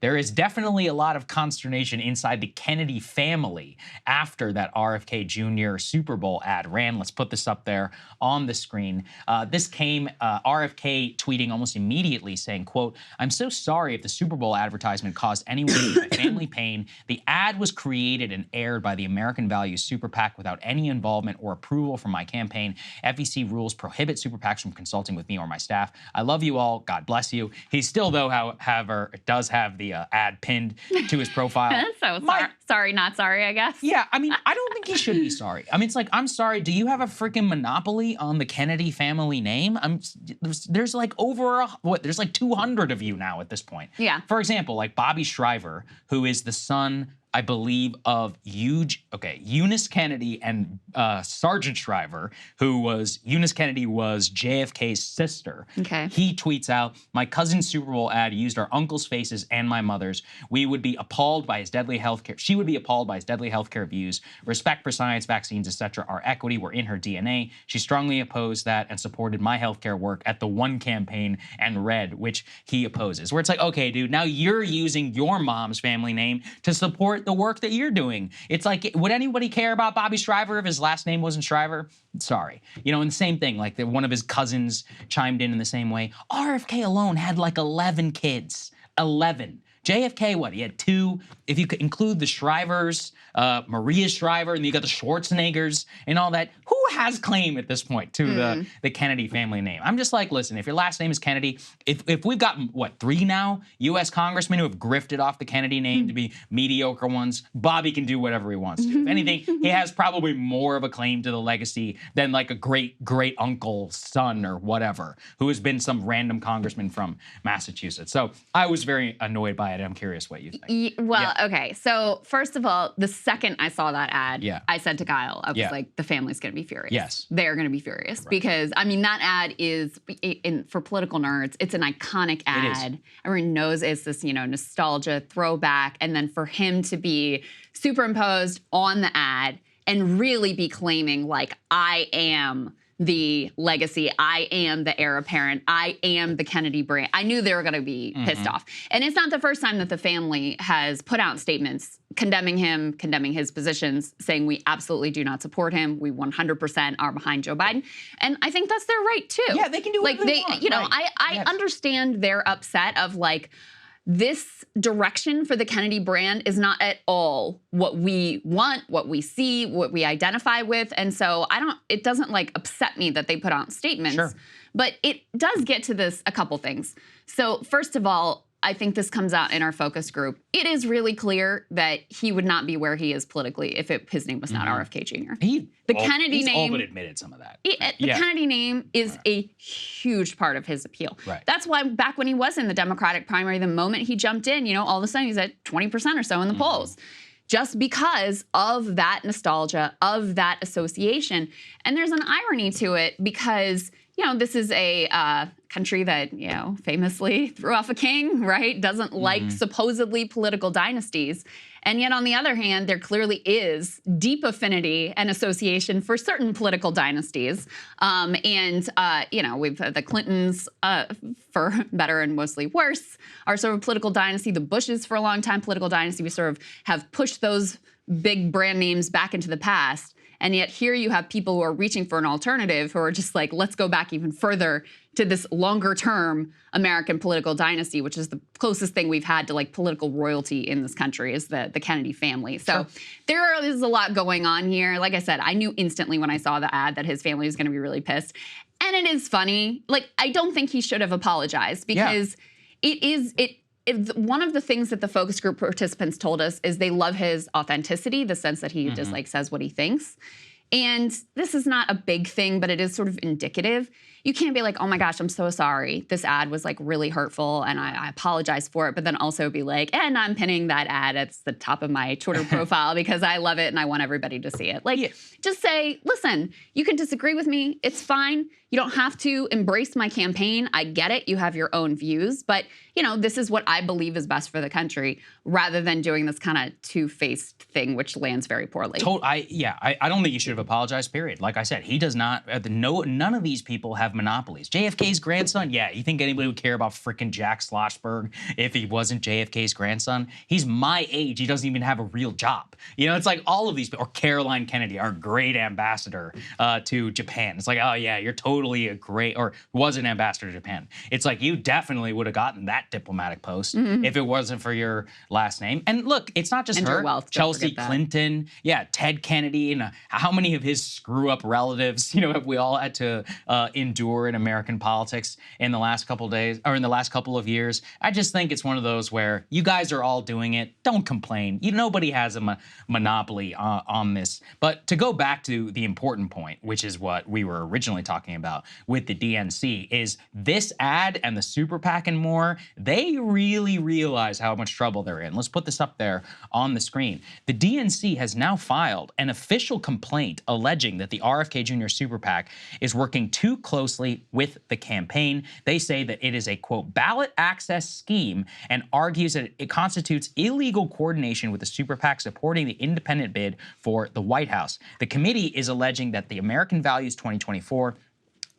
there is definitely a lot of consternation inside the Kennedy family after that RFK Jr. Super Bowl ad ran. Let's put this up there on the screen. This came, RFK tweeting almost immediately saying, quote, "I'm so sorry if the Super Bowl advertisement caused anyone in my family pain. The ad was created and aired by the American Values Super PAC without any involvement or approval from my campaign. FEC rules prohibit Super PACs from consulting with me or my staff. I love you all. God bless you." He still, though, however, does have the ad pinned to his profile. So sorry, not sorry, I guess. Yeah, I mean, I don't think he should be sorry. I mean, it's like, I'm sorry, do you have a freaking monopoly on the Kennedy family name? There's like over, there's like 200 of you now at this point. Yeah. For example, like Bobby Shriver, who is the son, I believe, of Eunice Kennedy and Sergeant Shriver, Eunice Kennedy was JFK's sister. Okay. He tweets out, "My cousin's Super Bowl ad used our uncle's faces and my mother's. We would be appalled by his deadly healthcare. She would be appalled by his deadly healthcare views. Respect for science, vaccines, etc. Our equity were in her DNA. She strongly opposed that and supported my healthcare work at the One campaign and Red, which he opposes." Where it's like, okay, dude, now you're using your mom's family name to support the work that you're doing. It's like, would anybody care about Bobby Shriver if his last name wasn't Shriver? Sorry. You know, and the same thing, like one of his cousins chimed in the same way. RFK alone had like 11 kids. 11. JFK, what? He had 2. If you could include the Shrivers, Maria Shriver, and you got the Schwarzeneggers and all that. Who has claim at this point to the Kennedy family name? I'm just like, listen, if your last name is Kennedy, if we've got, what, 3 now U.S. congressmen who have grifted off the Kennedy name to be mediocre ones, Bobby can do whatever he wants to. If anything, he has probably more of a claim to the legacy than like a great uncle's son or whatever, who has been some random congressman from Massachusetts. So I was very annoyed by it. I'm curious what you think. Well, okay. So first of all, the second I saw that ad, I said to Kyle, I was like, the family's going to be furious. Yes. They're going to be furious because, I mean, that ad is, for political nerds, it's an iconic ad. Everyone knows it's this, nostalgia, throwback. And then for him to be superimposed on the ad and really be claiming, like, I am the legacy, I am the heir apparent, I am the Kennedy brand. I knew they were going to be pissed off. And it's not the first time that the family has put out statements condemning him, condemning his positions, saying we absolutely do not support him. We 100% are behind Joe Biden. And I think that's their right too. Yeah, they can do whatever they want. You know, I understand their upset of like, this direction for the Kennedy brand is not at all what we want, what we see, what we identify with. And so it doesn't like upset me that they put out statements, but it does get to this, a couple things. So first of all, I think this comes out in our focus group. It is really clear that he would not be where he is politically if his name was not RFK Jr. He's name, all but admitted some of that. The Kennedy name is a huge part of his appeal. Right. That's why back when he was in the Democratic primary, the moment he jumped in, all of a sudden he's at 20% or so in the polls. Just because of that nostalgia, of that association. And there's an irony to it because, this is a country that, famously threw off a king, right? Doesn't like supposedly political dynasties. And yet, on the other hand, there clearly is deep affinity and association for certain political dynasties. We've had the Clintons, for better and mostly worse, are sort of a political dynasty. The Bushes, for a long time, political dynasty. We sort of have pushed those big brand names back into the past. And yet here you have people who are reaching for an alternative who are just like, let's go back even further to this longer term American political dynasty, which is the closest thing we've had to like political royalty in this country is the Kennedy family. So there is a lot going on here. Like I said, I knew instantly when I saw the ad that his family was going to be really pissed. And it is funny. Like, I don't think he should have apologized because one of the things that the focus group participants told us is they love his authenticity, the sense that he just like says what he thinks. And this is not a big thing, but it is sort of indicative. You can't be like, oh my gosh, I'm so sorry. This ad was like really hurtful and I apologize for it. But then also be like, and I'm pinning that ad at the top of my Twitter profile because I love it and I want everybody to see it. Like, just say, listen, you can disagree with me. It's fine. You don't have to embrace my campaign. I get it. You have your own views. But, this is what I believe is best for the country rather than doing this kind of two-faced thing, which lands very poorly. I don't think you should have apologized, period. Like I said, he does not, none of these people have have monopolies. JFK's grandson, yeah, you think anybody would care about frickin' Jack Schlossberg if he wasn't JFK's grandson? He's my age. He doesn't even have a real job. You know, it's like all of these, or Caroline Kennedy, our great ambassador to Japan. It's like, oh yeah, you're totally a great, or was an ambassador to Japan. It's like, you definitely would have gotten that diplomatic post if it wasn't for your last name. And look, it's not just her. Wealth, Chelsea Clinton, yeah, Ted Kennedy, and how many of his screw-up relatives, you know, have we all had to endure in American politics in the last couple of days, or in the last couple of years? I just think it's one of those where you guys are all doing it. Don't complain. Nobody has a monopoly on this. But to go back to the important point, which is what we were originally talking about with the DNC, is this ad and the super PAC and more, they really realize how much trouble they're in. Let's put this up there on the screen. The DNC has now filed an official complaint alleging that the RFK Jr. super PAC is working too closely with the campaign. They say that it is a, quote, ballot access scheme, and argues that it constitutes illegal coordination with the super PAC supporting the independent bid for the White House. The committee is alleging that the American Values 2024,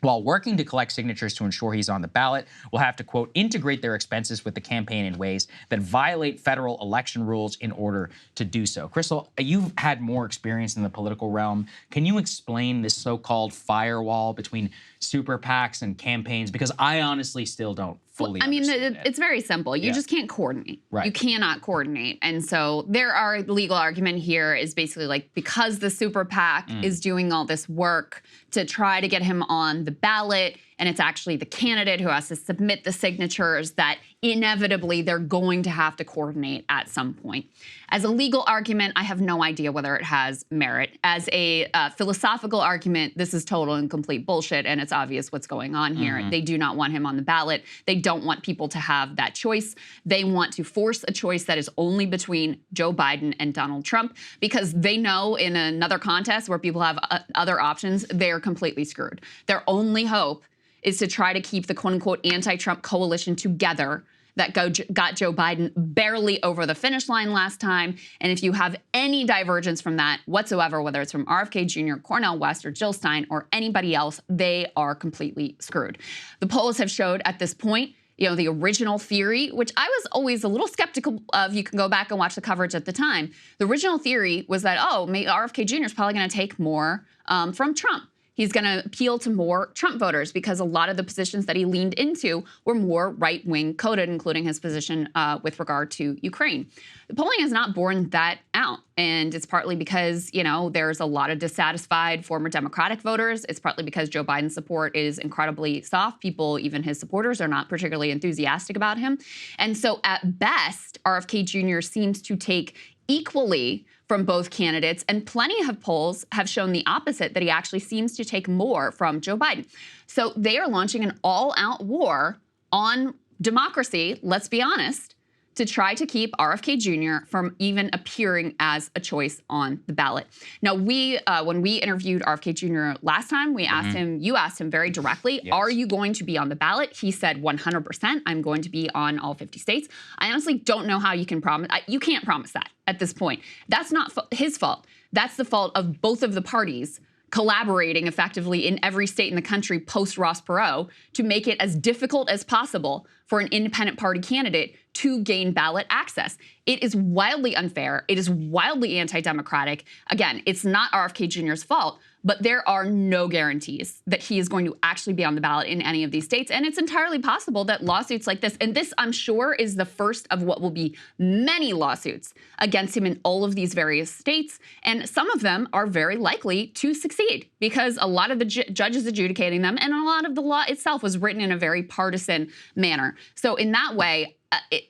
while working to collect signatures to ensure he's on the ballot, will have to, quote, integrate their expenses with the campaign in ways that violate federal election rules in order to do so. Krystal, you've had more experience in the political realm. Can you explain this so-called firewall between super PACs and campaigns? Because I honestly still don't fully understand it. It's very simple. You just can't coordinate. Right. You cannot coordinate. And so the legal argument here is basically like, because the super PAC is doing all this work to try to get him on the ballot, and it's actually the candidate who has to submit the signatures, that inevitably they're going to have to coordinate at some point. As a legal argument, I have no idea whether it has merit. As a philosophical argument, this is total and complete bullshit, and it's obvious what's going on here. They do not want him on the ballot. They don't want people to have that choice. They want to force a choice that is only between Joe Biden and Donald Trump, because they know in another contest where people have other options, they're completely screwed. Their only hope is to try to keep the quote-unquote anti-Trump coalition together that got Joe Biden barely over the finish line last time. And if you have any divergence from that whatsoever, whether it's from RFK Jr., Cornel West, or Jill Stein, or anybody else, they are completely screwed. The polls have showed at this point, you know, the original theory, which I was always a little skeptical of. You can go back and watch the coverage at the time. The original theory was that, oh, maybe RFK Jr. is probably going to take more from Trump. He's going to appeal to more Trump voters, because a lot of the positions that he leaned into were more right-wing coded, including his position with regard to Ukraine. The polling has not borne that out, and it's partly because, you know, there's a lot of dissatisfied former Democratic voters. It's partly because Joe Biden's support is incredibly soft. People, even his supporters, are not particularly enthusiastic about him. And so at best, RFK Jr. seems to take equally from both candidates, and plenty of polls have shown the opposite, that he actually seems to take more from Joe Biden. So they are launching an all-out war on democracy, let's be honest, to try to keep RFK Jr. from even appearing as a choice on the ballot. Now, when we interviewed RFK Jr. last time, we asked him, you asked him very directly, are you going to be on the ballot? He said 100%, I'm going to be on all 50 states. I honestly don't know how you can promise, you can't promise that at this point. That's not his fault. That's the fault of both of the parties collaborating effectively in every state in the country post Ross Perot to make it as difficult as possible for an independent party candidate to gain ballot access. It is wildly unfair. It is wildly anti-democratic. Again, it's not RFK Jr.'s fault, but there are no guarantees that he is going to actually be on the ballot in any of these states. And it's entirely possible that lawsuits like this, and this, I'm sure, is the first of what will be many lawsuits against him in all of these various states. And some of them are very likely to succeed, because a lot of the judges adjudicating them, and a lot of the law itself, was written in a very partisan manner. So in that way,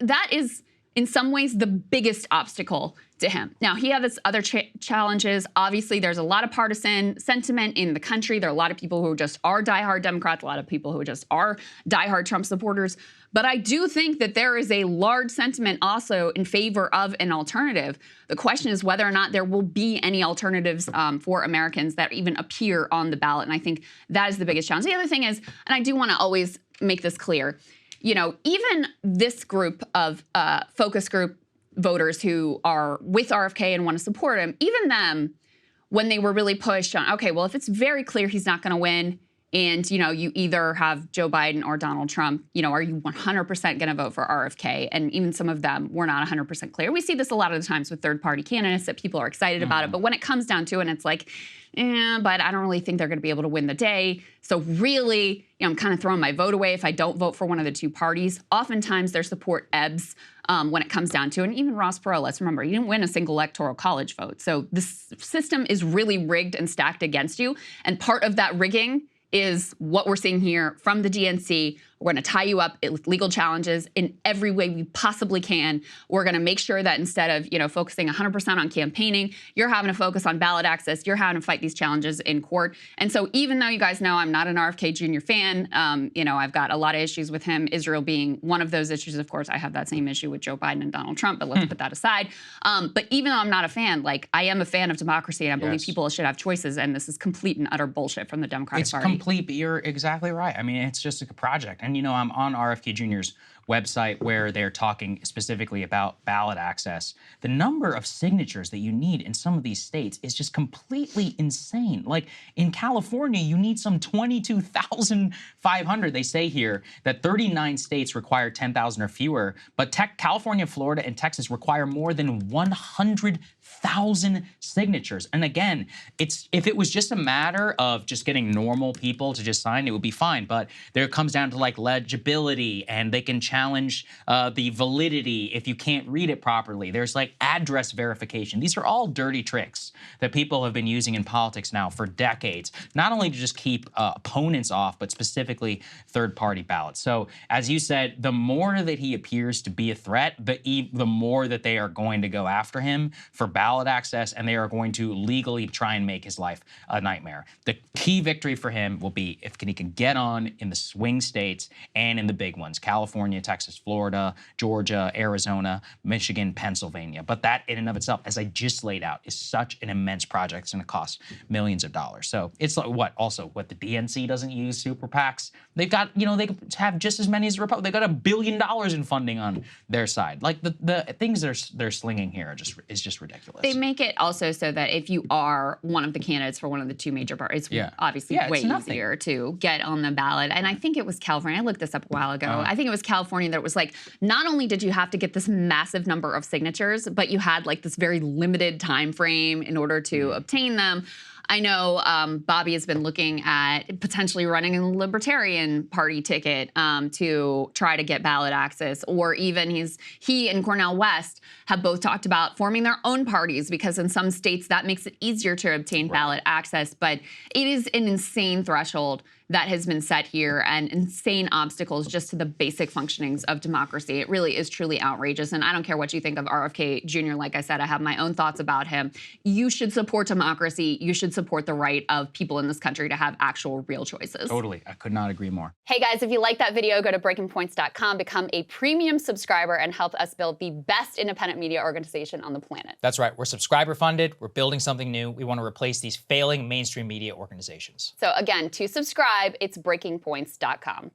that is in some ways the biggest obstacle to him. Now, he has other challenges. Obviously, there's a lot of partisan sentiment in the country. There are a lot of people who just are diehard Democrats, a lot of people who just are diehard Trump supporters. But I do think that there is a large sentiment also in favor of an alternative. The question is whether or not there will be any alternatives for Americans that even appear on the ballot. And I think that is the biggest challenge. The other thing is, and I do want to always make this clear, you know, even this group of focus group voters who are with RFK and want to support him, even them, when they were really pushed on, okay, well, if it's very clear he's not going to win, and, you either have Joe Biden or Donald Trump, are you 100% going to vote for RFK? And even some of them were not 100% clear. We see this a lot of the times with third-party candidates that people are excited about it. But when it comes down to it, and it's like, but I don't really think they're going to be able to win the day. So really, I'm kind of throwing my vote away if I don't vote for one of the two parties. Oftentimes, their support ebbs when it comes down to it. And even Ross Perot, let's remember, he didn't win a single electoral college vote. So this system is really rigged and stacked against you. And part of that rigging is what we're seeing here from the DNC. We're going to tie you up with legal challenges in every way we possibly can. We're going to make sure that instead of, focusing 100% on campaigning, you're having to focus on ballot access. You're having to fight these challenges in court. And so even though you guys know I'm not an RFK Jr. fan, I've got a lot of issues with him, Israel being one of those issues. Of course, I have that same issue with Joe Biden and Donald Trump, but let's put that aside. But even though I'm not a fan, I am a fan of democracy, and I believe people should have choices, and this is complete and utter bullshit from the Democratic Party. It's complete, but you're exactly right. I mean, it's just a project. And, I'm on RFK Jr.'s website where they're talking specifically about ballot access. The number of signatures that you need in some of these states is just completely insane. Like in California, you need some 22,500. They say here that 39 states require 10,000 or fewer, but California, Florida, and Texas require more than 100,000 signatures. And again, if it was just a matter of just getting normal people to just sign, it would be fine. But there it comes down to legibility, and they can challenge the validity if you can't read it properly. There's address verification. These are all dirty tricks that people have been using in politics now for decades, not only to just keep opponents off, but specifically third-party ballots. So as you said, the more that he appears to be a threat, the more that they are going to go after him for ballot access, and they are going to legally try and make his life a nightmare. The key victory for him will be if he can get on in the swing states and in the big ones, California, Texas, Florida, Georgia, Arizona, Michigan, Pennsylvania. But that in and of itself, as I just laid out, is such an immense project. It's going to cost millions of dollars. So it's what the DNC doesn't use super PACs. They've got, they have just as many as the Republicans. They've got $1 billion in funding on their side. The things they're slinging here is just ridiculous. They make it also so that if you are one of the candidates for one of the two major parties, it's obviously way easier to get on the ballot. And I think it was California. I looked this up a while ago. I think it was California that was not only did you have to get this massive number of signatures, but you had this very limited time frame in order to obtain them. I know Bobby has been looking at potentially running a Libertarian Party ticket to try to get ballot access, or even he and Cornel West have both talked about forming their own parties, because in some states that makes it easier to obtain ballot access. But it is an insane threshold that has been set here, and insane obstacles just to the basic functionings of democracy. It really is truly outrageous. And I don't care what you think of RFK Jr. Like I said, I have my own thoughts about him. You should support democracy. You should support the right of people in this country to have actual real choices. Totally. I could not agree more. Hey guys, if you like that video, go to breakingpoints.com, become a premium subscriber, and help us build the best independent media organization on the planet. That's right. We're subscriber funded. We're building something new. We want to replace these failing mainstream media organizations. So again, to subscribe, it's breakingpoints.com.